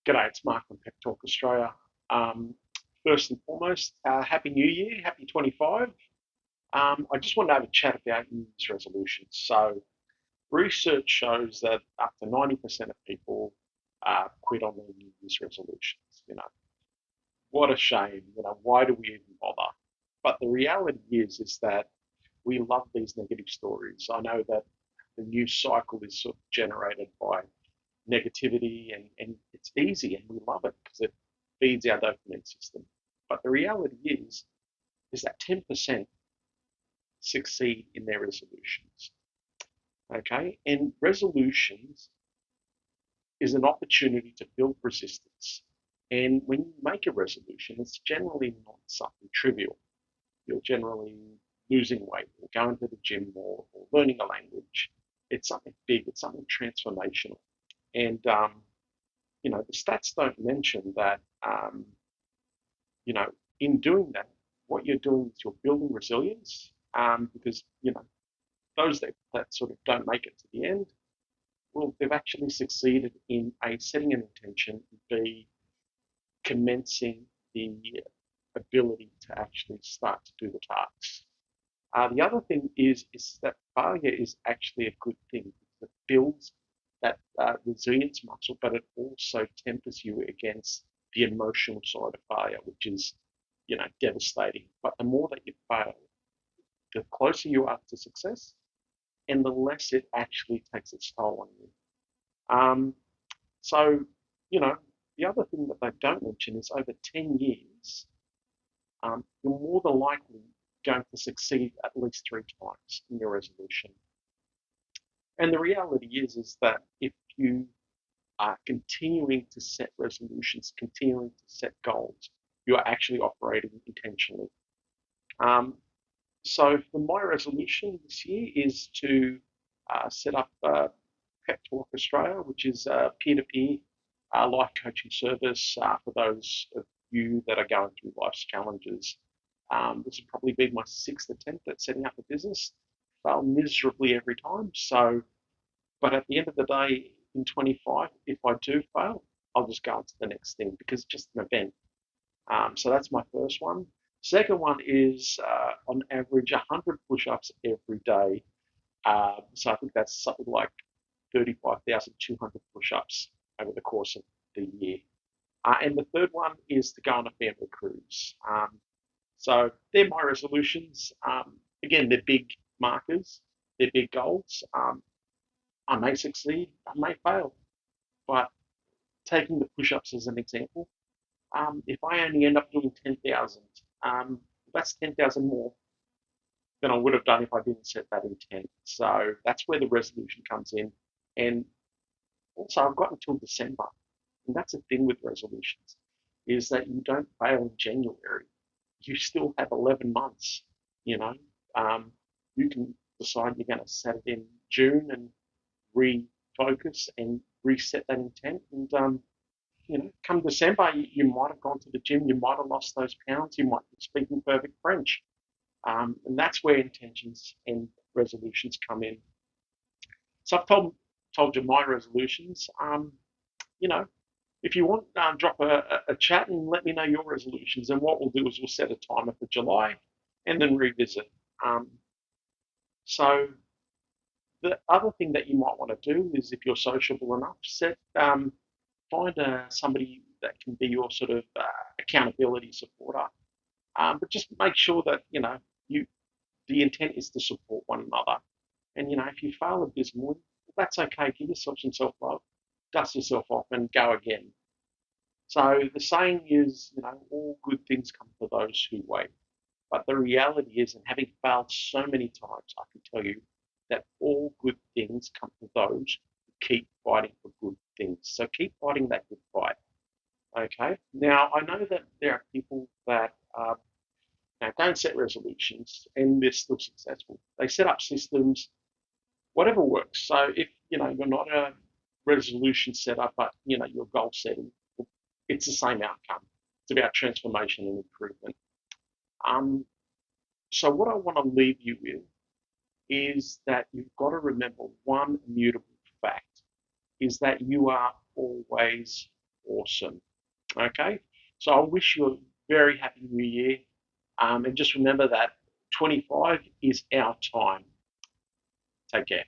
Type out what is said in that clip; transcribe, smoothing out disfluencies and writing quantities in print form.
G'day, it's Mark from Pep Talk Australia. Um, First and foremost, Happy New Year, Happy 25. I just wanted to have a chat about New Year's resolutions. So, research shows that up to 90% of people quit on their New Year's resolutions. What a shame. Why do we even bother? But the reality is that we love these negative stories. I know that the news cycle is sort of generated by negativity and it's easy and we love it because it feeds our dopamine system. But the reality is that 10% succeed in their resolutions. Okay, and resolutions is an opportunity to build resistance. And when you make a resolution, it's generally not something trivial. You're generally losing weight or going to the gym more or learning a language. It's something big, it's something transformational. And the stats don't mention that, you know, in doing that, what you're doing is you're building resilience because, those that sort of don't make it to the end, well, they've actually succeeded in A, setting an intention, B, commencing the ability to actually start to do the tasks. The other thing is that failure is actually a good thing. It builds that resilience muscle, but it also tempers you against the emotional side of failure, which is, devastating. But the more that you fail, the closer you are to success, and the less it actually takes its toll on you. So, you know, the other thing that they don't mention is over 10 years, you're more than likely going to succeed at least three times in your resolution. And the reality is that if you are continuing to set resolutions, continuing to set goals, you are actually operating intentionally. Um, so for my resolution this year is to set up Pep Talk Australia, which is a peer-to-peer life coaching service for those of you that are going through life's challenges. This will probably be my sixth attempt at setting up a business. Fail miserably every time. But at the end of the day, in 25, if I do fail, I'll just go on to the next thing because it's just an event. So that's my first one. Second one is on average 100 push-ups every day. So I think that's something like 35,200 push-ups over the course of the year. And the third one is to go on a family cruise. So they're my resolutions. Again, they're big markers, they're big goals. I may succeed, I may fail, but taking the push-ups as an example, if I only end up doing 10,000, that's 10,000 more than I would have done if I didn't set that intent. So that's where the resolution comes in. And also, I've got until December, and that's the thing with resolutions, is that you don't fail in January. You still have 11 months. You know, you can decide you're going to set it in June and refocus and reset that intent. And come December, you might have gone to the gym, you might have lost those pounds, you might be speaking perfect French. And that's where intentions and resolutions come in. So I've told you my resolutions. You know, if you want, drop a chat and let me know your resolutions. And what we'll do is we'll set a timer for July and then revisit. So the other thing that you might want to do is, if you're sociable enough, find somebody that can be your sort of accountability supporter. But just make sure that you the intent is to support one another. And if you fail abysmally, that's okay. Give yourself some self love, dust yourself off, and go again. So the saying is, all good things come to those who wait. But the reality is, and having failed so many times, I can tell you that all good things come to those who keep fighting for good things. So keep fighting that good fight. Okay. Now I know that there are people that don't set resolutions and they're still successful. They set up systems, whatever works. So if you're not a resolution setter, but you're goal setting, it's the same outcome. It's about transformation and improvement. So what I want to leave you with is that you've got to remember one immutable fact is that you are always awesome. Okay, so I wish you a very happy new year. And just remember that 25 is our time. Take care.